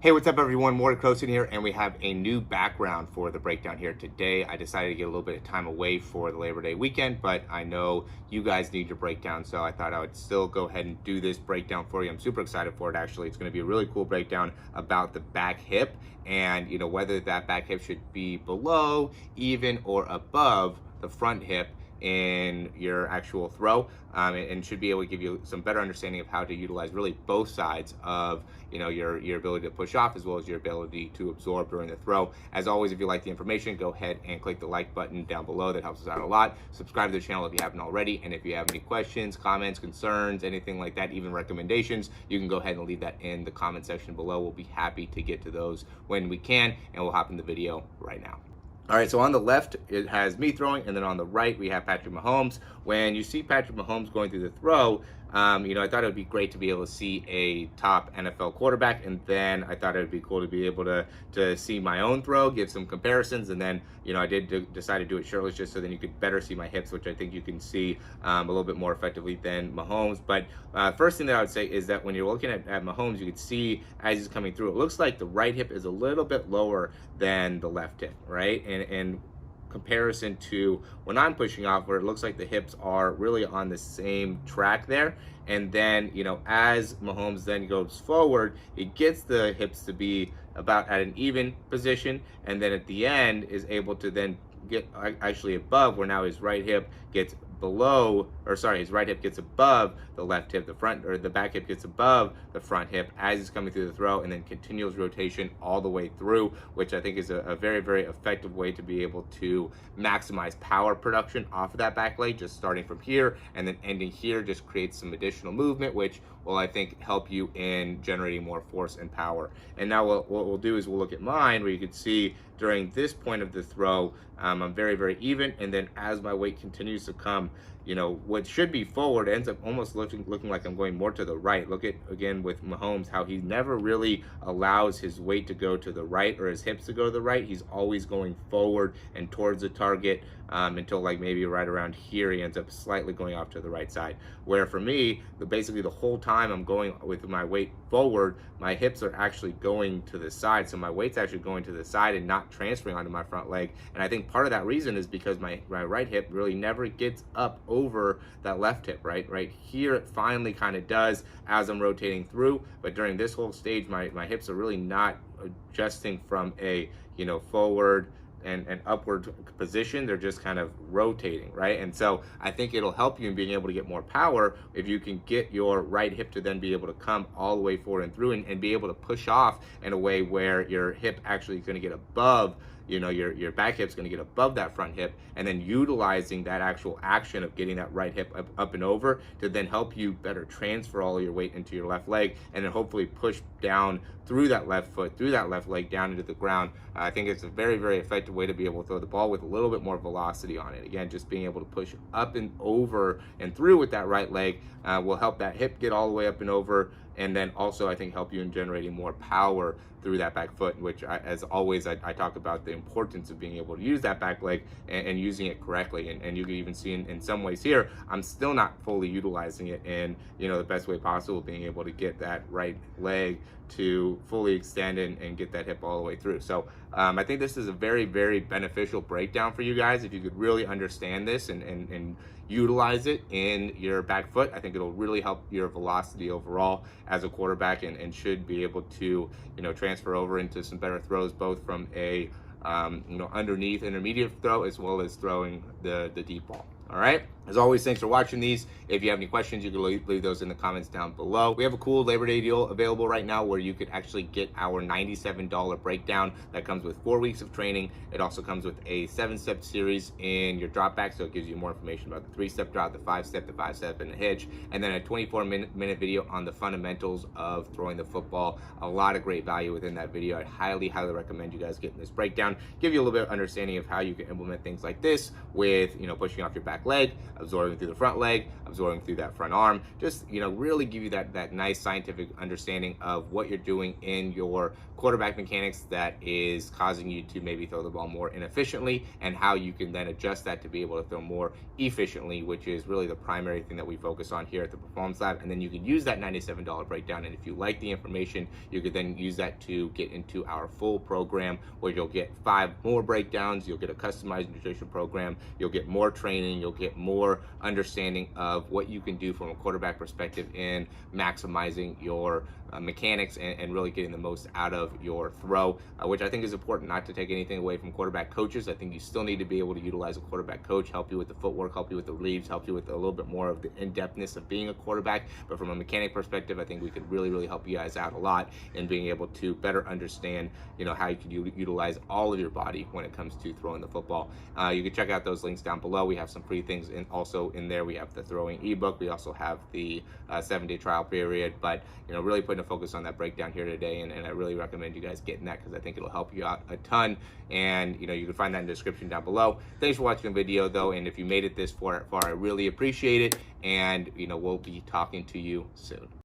Hey, what's up everyone? Morey Croson here, and we have a new background for the breakdown here today. I decided to get a little bit of time away for the Labor Day weekend, but I know you guys need your breakdown, so I thought I would still go ahead and do this breakdown for you. I'm super excited for it, actually. It's going to be a really cool breakdown about the back hip and, whether that back hip should be below, even, or above the front hip in your actual throw, and should be able to give you some better understanding of how to utilize really both sides of your ability to push off as well as your ability to absorb during the throw. As always, if you like the information, go ahead and click the like button down below. That helps us out a lot. Subscribe to the channel if you haven't already, and if you have any questions, comments, concerns, anything like that, even recommendations, you can go ahead and leave that in the comment section below. We'll be happy to get to those when we can, and we'll hop in the video right now. All right, so on the left, it has me throwing, and then on the right, we have Patrick Mahomes. When you see Patrick Mahomes going through the throw, I thought it would be great to be able to see a top NFL quarterback, and then I thought it would be cool to be able to see my own throw, give some comparisons, and then, I did decide to do it shirtless just so then you could better see my hips, which I think you can see a little bit more effectively than Mahomes. But first thing that I would say is that when you're looking at Mahomes, you can see as he's coming through, it looks like the right hip is a little bit lower than the left hip, right? And comparison to when I'm pushing off, where it looks like the hips are really on the same track there. And then, as Mahomes then goes forward, it gets the hips to be about at an even position. And then at the end is able to then get actually above, where now his right hip gets below, or sorry, his right hip gets above the left hip, the back hip gets above the front hip as he's coming through the throw, and then continuous rotation all the way through, which I think is a very, very effective way to be able to maximize power production off of that back leg, just starting from here and then ending here just creates some additional movement, which will, I think, help you in generating more force and power. And now what we'll do is we'll look at mine, where you can see during this point of the throw, I'm very, very even, and then as my weight continues to come, what should be forward ends up almost looking like I'm going more to the right. Look at, again, with Mahomes, how he never really allows his weight to go to the right or his hips to go to the right. He's always going forward and towards the target until like maybe right around here, he ends up slightly going off to the right side. Where for me, basically the whole time I'm going with my weight forward, my hips are actually going to the side. So my weight's actually going to the side and not transferring onto my front leg. And I think part of that reason is because my right hip really never gets up over that left hip, right here it finally kind of does as I'm rotating through, but during this whole stage my hips are really not adjusting from a forward and upward position. They're just kind of rotating, right? And so I think it'll help you in being able to get more power if you can get your right hip to then be able to come all the way forward and through, and be able to push off in a way where your hip actually is going to get above, your back hip's going to get above that front hip, and then utilizing that actual action of getting that right hip up and over to then help you better transfer all of your weight into your left leg, and then hopefully push down through that left foot, through that left leg down into the ground. I think it's a very, very effective way to be able to throw the ball with a little bit more velocity on it. Again, just being able to push up and over and through with that right leg will help that hip get all the way up and over, and then also I think help you in generating more power through that back foot, which as always I talk about the importance of being able to use that back leg and using it correctly. And you can even see in some ways here, I'm still not fully utilizing it in the best way possible, being able to get that right leg to fully extend and get that hip all the way through. So I think this is a very, very beneficial breakdown for you guys. If you could really understand this and utilize it in your back foot, I think it'll really help your velocity overall as a quarterback, and should be able to transfer over into some better throws, both from a underneath intermediate throw as well as throwing the deep ball. All right, as always, thanks for watching these. If you have any questions, you can leave those in the comments down below. We have a cool Labor Day deal available right now where you could actually get our $97 breakdown that comes with 4 weeks of training. It also comes with a 7-step series in your drop back, so it gives you more information about the 3-step drop, the 5-step, and the hitch, and then a 24-minute video on the fundamentals of throwing the football. A lot of great value within that video. I'd highly, highly recommend you guys getting this breakdown. Give you a little bit of understanding of how you can implement things like this with pushing off your back leg, absorbing through the front leg, absorbing through that front arm. Just, really give you that nice scientific understanding of what you're doing in your quarterback mechanics that is causing you to maybe throw the ball more inefficiently, and how you can then adjust that to be able to throw more efficiently, which is really the primary thing that we focus on here at the Performance Lab. And then you can use that $97 breakdown, and if you like the information, you could then use that to get into our full program, where you'll get 5 more breakdowns, you'll get a customized nutrition program, you'll get more training, you'll get more understanding of what you can do from a quarterback perspective in maximizing your mechanics and really getting the most out of your throw, which I think is important. Not to take anything away from quarterback coaches, I think you still need to be able to utilize a quarterback coach, help you with the footwork, help you with the leads, help you with a little bit more of the in-depthness of being a quarterback. But from a mechanic perspective, I think we could really help you guys out a lot in being able to better understand, how you can utilize all of your body when it comes to throwing the football. You can check out those links down below. We have some free things also in there. We have the throwing ebook. We also have the 7-day trial period. But really putting a focus on that breakdown here today, and I really recommend you guys getting that, because I think it'll help you out a ton. And you can find that in the description down below. Thanks for watching the video though, and if you made it this far, I really appreciate it. And we'll be talking to you soon.